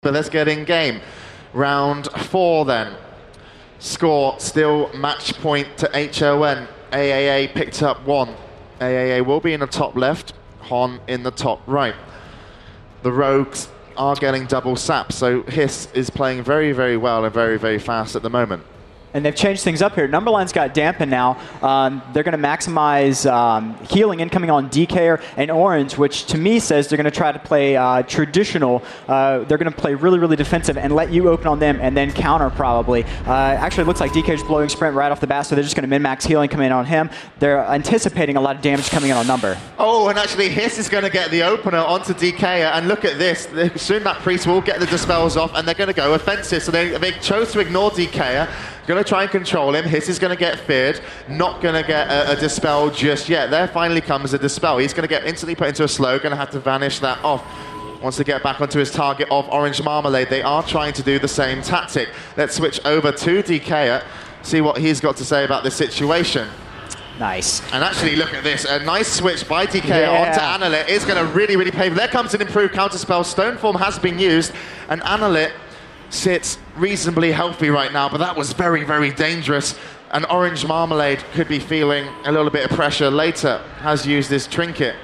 But let's get in game. Round 4 then. Score still match point to HON. aAa picked up 1. aAa will be in the top left, HON in the top right. The Rogues are getting double sap, so Hiss is playing very, very well and very, very fast at the moment. And they've changed things up here. Numberline's got dampen now. They're going to maximize healing incoming on DK and Orange, which to me says they're going to try to play traditional. They're going to play really, really defensive and let you open on them and then counter probably. Actually, it looks like DK's blowing sprint right off the bat, so they're just going to min-max healing coming in on him. They're anticipating a lot of damage coming in on Number. Oh, and actually Hiss is going to get the opener onto DK, and look at this. Soon that Priest will get the dispels off, and they're going to go offensive. So they chose to ignore DK. Going to try and control him. Hiss is going to get feared. Not going to get a dispel just yet. There finally comes a dispel. He's going to get instantly put into a slow. Going to have to vanish that off. Wants to get back onto his target of Orange Marmalade. They are trying to do the same tactic. Let's switch over to DK. See what he's got to say about this situation. Nice. And actually, look at this. A nice switch by DK onto aAaA is going to really, really pay. There comes an improved counterspell. Stoneform has been used. And aAaA sits reasonably healthy right now, but that was very, very dangerous. And Orange Marmalade could be feeling a little bit of pressure later. Has used this trinket.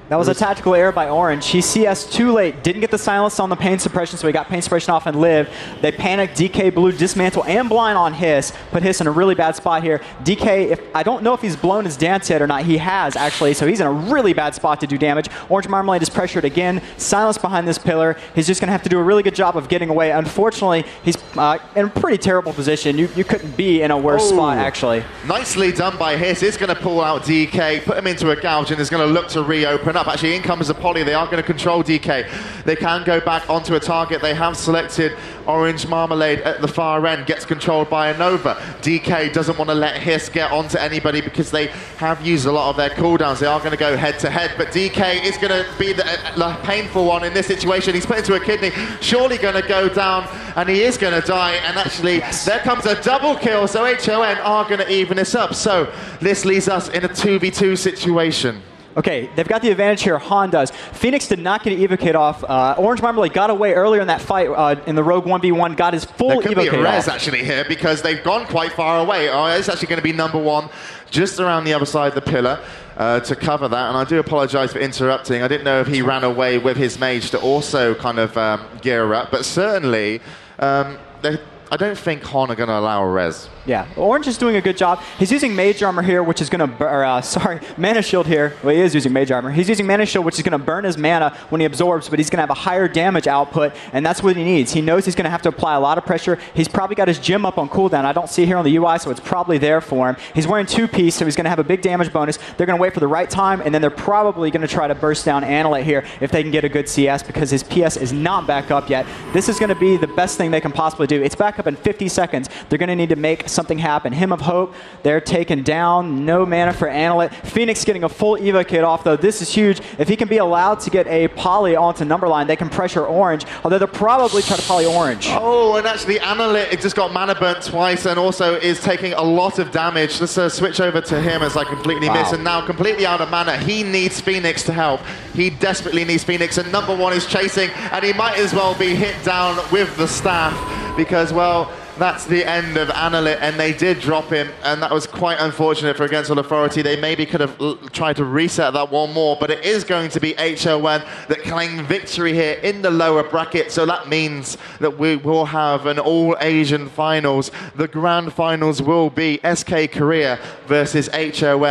That was a tactical error by Orange. He CS too late, didn't get the silence on the pain suppression, so he got pain suppression off and lived. They panicked, DK Blue, dismantle, and blind on Hiss. Put Hiss in a really bad spot here. DK, I don't know if he's blown his dance yet or not. He has, actually, so he's in a really bad spot to do damage. Orange Marmalade is pressured again, silenced behind this pillar. He's just going to have to do a really good job of getting away. Unfortunately, he's in a pretty terrible position. You couldn't be in a worse spot, actually. Nicely done by Hiss. He's going to pull out DK, put him into a gouge, and is going to look to reopen up. Actually, in comes a poly. They are going to control DK. They can go back onto a target. They have selected Orange Marmalade at the far end. Gets controlled by a Nova. DK doesn't want to let Hiss get onto anybody because they have used a lot of their cooldowns. They are going to go head to head, but DK is going to be the painful one in this situation. He's put into a kidney, surely going to go down, and he is going to die. And actually, there comes a double kill. So HON are going to even this up. So this leaves us in a 2v2 situation. Okay, they've got the advantage here, HON does. Phoenix did not get an Evo Kit off. Orange Marmalade got away earlier in that fight in the Rogue 1v1, got his full Evo Kit off. There could be a res actually here because they've gone quite far away. It's actually going to be number 1 just around the other side of the pillar to cover that. And I do apologize for interrupting. I didn't know if he ran away with his mage to also kind of gear up, but certainly I don't think HON are going to allow a res. Yeah, Orange is doing a good job. He's using Mage Armor here, which is going to, Mana Shield here. Well, he is using Mage Armor. He's using Mana Shield, which is going to burn his mana when he absorbs, but he's going to have a higher damage output, and that's what he needs. He knows he's going to have to apply a lot of pressure. He's probably got his gem up on cooldown. I don't see it here on the UI, so it's probably there for him. He's wearing 2-piece, so he's going to have a big damage bonus. They're going to wait for the right time, and then they're probably going to try to burst down aAaA here if they can get a good CS, because his PS is not back up yet. This is going to be the best thing they can possibly do. It's back up in 50 seconds. They're going to need to make something happen. Hymn of Hope, they're taken down. No mana for aAaA. Phoenix getting a full Evo Kit off, though. This is huge. If he can be allowed to get a poly onto Numberline, they can pressure Orange, although they'll probably try to poly Orange. Oh, and actually aAaA just got mana burnt twice and also is taking a lot of damage. Let's switch over to him as I completely miss, and now completely out of mana. He needs Phoenix to help. He desperately needs Phoenix, and number 1 is chasing, and he might as well be hit down with the staff because, well, that's the end of aAaA, and they did drop him, and that was quite unfortunate for Against All Authority. They maybe could have tried to reset that one more, but it is going to be HON that claim victory here in the lower bracket, so that means that we will have an all-Asian finals. The grand finals will be SK Korea versus HON.